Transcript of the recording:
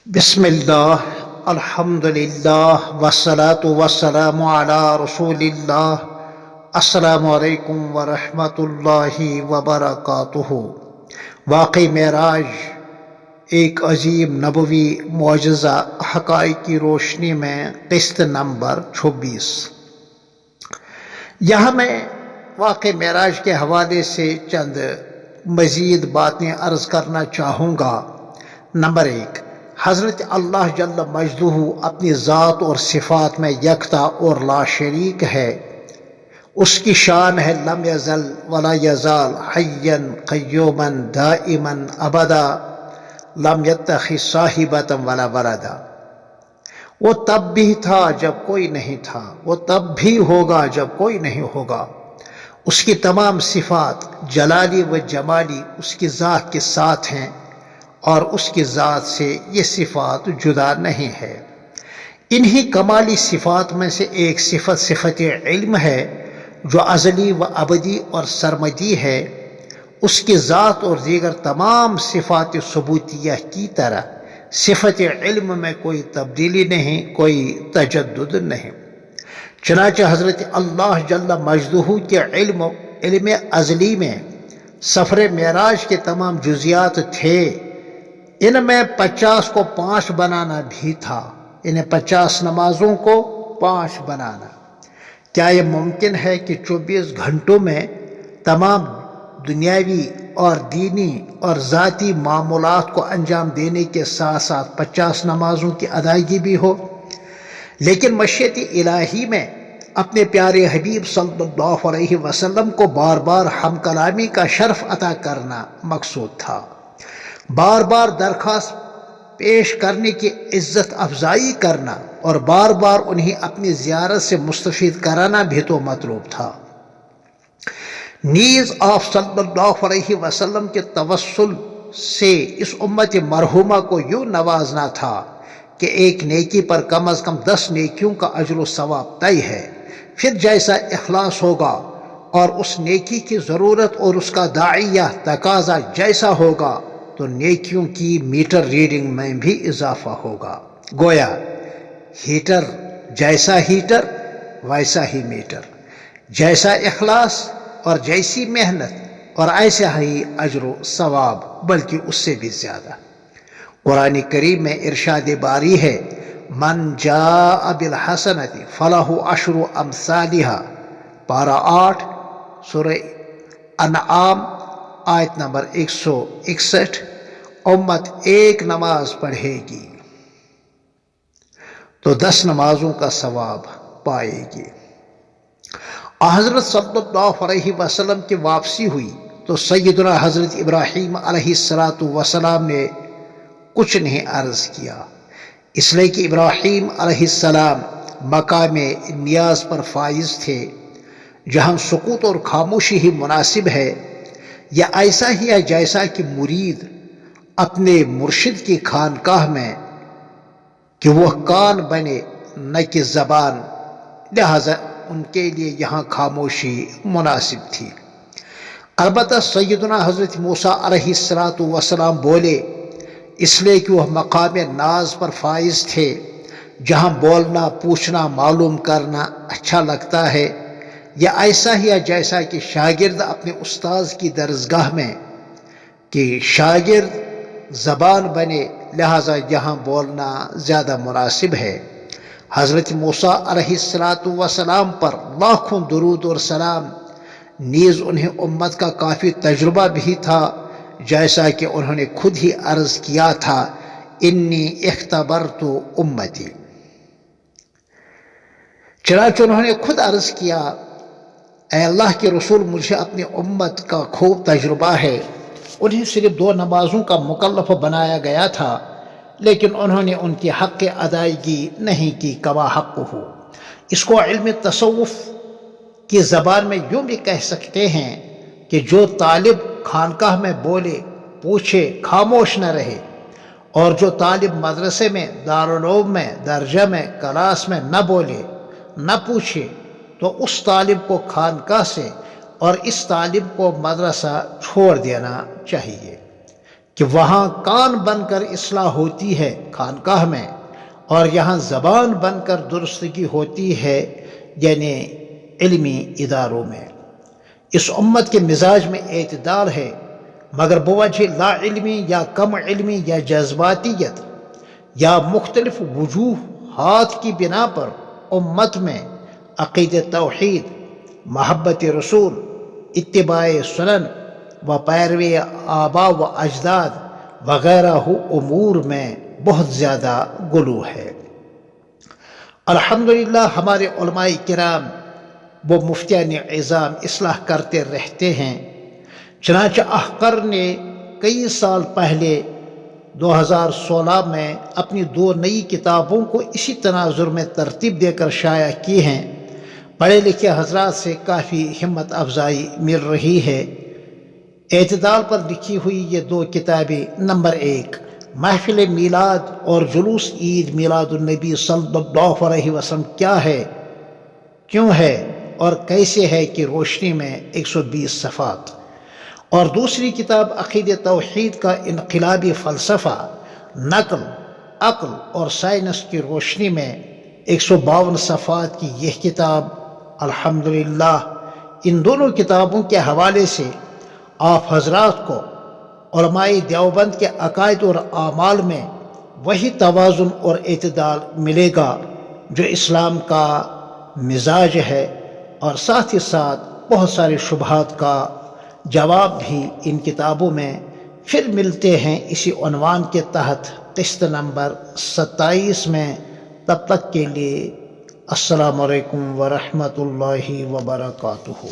بسم اللہ الحمد للہ والصلاة والسلام علی رسول اللہ۔ السلام علیکم ورحمۃ اللہ وبرکاتہ۔ واقعی معراج ایک عظیم نبوی معجزہ حقائق کی روشنی میں قسط نمبر 26۔ یہاں میں واقع معراج کے حوالے سے چند مزید باتیں عرض کرنا چاہوں گا۔ نمبر 1، حضرت اللہ جل مجدہ اپنی ذات اور صفات میں یکتا اور لا شریک ہے۔ اس کی شان ہے لم یزل ولا یزال حیا قیوما دائما ابدا لم یتخذ صاحبۃ ولا ولدا۔ وہ تب بھی تھا جب کوئی نہیں تھا، وہ تب بھی ہوگا جب کوئی نہیں ہوگا۔ اس کی تمام صفات جلالی و جمالی اس کی ذات کے ساتھ ہیں، اور اس کی ذات سے یہ صفات جدا نہیں ہے۔ انہی کمالی صفات میں سے ایک صفت صفت علم ہے، جو ازلی و ابدی اور سرمدی ہے۔ اس کی ذات اور دیگر تمام صفات ثبوتیہ کی طرح صفت علم میں کوئی تبدیلی نہیں، کوئی تجدد نہیں۔ چنانچہ حضرت اللہ جل مجدہ کے علم ازلی میں سفر معراج کے تمام جزیات تھے۔ ان میں 50 کو 5 بنانا بھی تھا، انہیں 50 نمازوں کو 5 بنانا۔ کیا یہ ممکن ہے کہ 24 گھنٹوں میں تمام دنیاوی اور دینی اور ذاتی معاملات کو انجام دینے کے ساتھ ساتھ 50 نمازوں کی ادائیگی بھی ہو؟ لیکن مشیت الہی میں اپنے پیارے حبیب صلی اللہ علیہ وسلم کو بار بار ہم کلامی کا شرف عطا کرنا مقصود تھا۔ بار بار درخواست پیش کرنے کی عزت افزائی کرنا اور بار بار انہیں اپنی زیارت سے مستفید کرانا بھی تو مطلوب تھا۔ نیز آپ صلی اللہ علیہ وسلم کے توسل سے اس امت مرحومہ کو یوں نوازنا تھا کہ ایک نیکی پر کم از کم 10 نیکیوں کا اجر و ثواب طے ہے۔ پھر جیسا اخلاص ہوگا اور اس نیکی کی ضرورت اور اس کا داعیہ تقاضا جیسا ہوگا تو نیکیوں کی میٹر ریڈنگ میں بھی اضافہ ہوگا۔ گویا ہیٹر جیسا ہیٹر ویسا ہی میٹر، جیسا اخلاص اور جیسی محنت اور ایسا ہی اجر و ثواب، بلکہ اس سے بھی زیادہ۔ قرآن کریم میں ارشاد باری ہے، من جاء بالحسنۃ فلہ عشر امثالھا، پارہ 8 سورہ انعام آیت نمبر 161۔ امت ایک نماز پڑھے گی تو 10 نمازوں کا ثواب پائے گی۔ حضرت صلی اللہ علیہ وسلم کی واپسی ہوئی تو سیدنا حضرت ابراہیم علیہ السلام نے کچھ نہیں عرض کیا، اس لیے کہ ابراہیم علیہ السلام مقام نیاز پر فائز تھے، جہاں سکوت اور خاموشی ہی مناسب ہے۔ یا ایسا ہی ہے جیسا کہ مرید اپنے مرشد کی خانقاہ میں کہ وہ کان بنے نہ کہ زبان، لہذا ان کے لیے یہاں خاموشی مناسب تھی۔ البتہ سیدنا حضرت موسیٰ علیہ السلام بولے، اس لیے کہ وہ مقام ناز پر فائز تھے، جہاں بولنا پوچھنا معلوم کرنا اچھا لگتا ہے۔ یا ایسا ہی ہے جیسا کہ شاگرد اپنے استاذ کی درسگاہ میں کہ شاگرد زبان بنے، لہذا یہاں بولنا زیادہ مناسب ہے۔ حضرت موسیٰ علیہ السلام پر لاکھوں درود اور سلام، نیز انہیں امت کا کافی تجربہ بھی تھا، جیسا کہ انہوں نے خود ہی عرض کیا تھا، انی اختبرت امتی۔ چنانچہ انہوں نے خود عرض کیا، اے اللہ کے رسول، مجھے اپنی امت کا خوب تجربہ ہے۔ انہیں صرف 2 نمازوں کا مکلف بنایا گیا تھا، لیکن انہوں نے ان کی حق ادائیگی نہیں کی کما حق ہو۔ اس کو علم تصوف کی زبان میں یوں بھی کہہ سکتے ہیں کہ جو طالب خانقاہ میں بولے پوچھے خاموش نہ رہے، اور جو طالب مدرسے میں دارالعلوم میں درجہ میں کلاس میں نہ بولے نہ پوچھے، تو اس طالب کو خانقاہ سے اور اس طالب کو مدرسہ چھوڑ دینا چاہیے، کہ وہاں کان بن کر اصلاح ہوتی ہے خانقاہ میں، اور یہاں زبان بن کر درستگی ہوتی ہے یعنی علمی اداروں میں۔ اس امت کے مزاج میں اعتدال ہے، مگر بوجہ لا علمی یا کم علمی یا جذباتیت یا مختلف وجوہات کی بنا پر امت میں عقید توحید، محبت رسول، اتباع سنن و پیروی آباء و اجداد وغیرہ امور میں بہت زیادہ غلو ہے۔ الحمدللہ ہمارے علماء کرام وہ مفتیان اعظام اصلاح کرتے رہتے ہیں۔ چنانچہ احقر نے کئی سال پہلے 2016 میں اپنی 2 نئی کتابوں کو اسی تناظر میں ترتیب دے کر شائع کی ہیں۔ پڑھے لکھے حضرات سے کافی ہمت افزائی مل رہی ہے۔ اعتدال پر لکھی ہوئی یہ 2 کتابیں، نمبر 1 محفل میلاد اور جلوس عید میلاد النبی صلی اللہ علیہ وسلم کیا ہے، کیوں ہے اور کیسے ہے کی روشنی میں 120 صفحات، اور دوسری کتاب عقید توحید کا انقلابی فلسفہ، نقل، عقل اور سائنس کی روشنی میں 152 صفحات کی یہ کتاب۔ الحمدللہ ان دونوں کتابوں کے حوالے سے آپ حضرات کو علماء دیوبند کے عقائد اور اعمال میں وہی توازن اور اعتدال ملے گا جو اسلام کا مزاج ہے، اور ساتھ ہی ساتھ بہت سارے شبہات کا جواب بھی ان کتابوں میں۔ پھر ملتے ہیں اسی عنوان کے تحت قسط نمبر 27 میں۔ تب تک کے لیے السلام علیکم ورحمۃ اللہ وبرکاتہ۔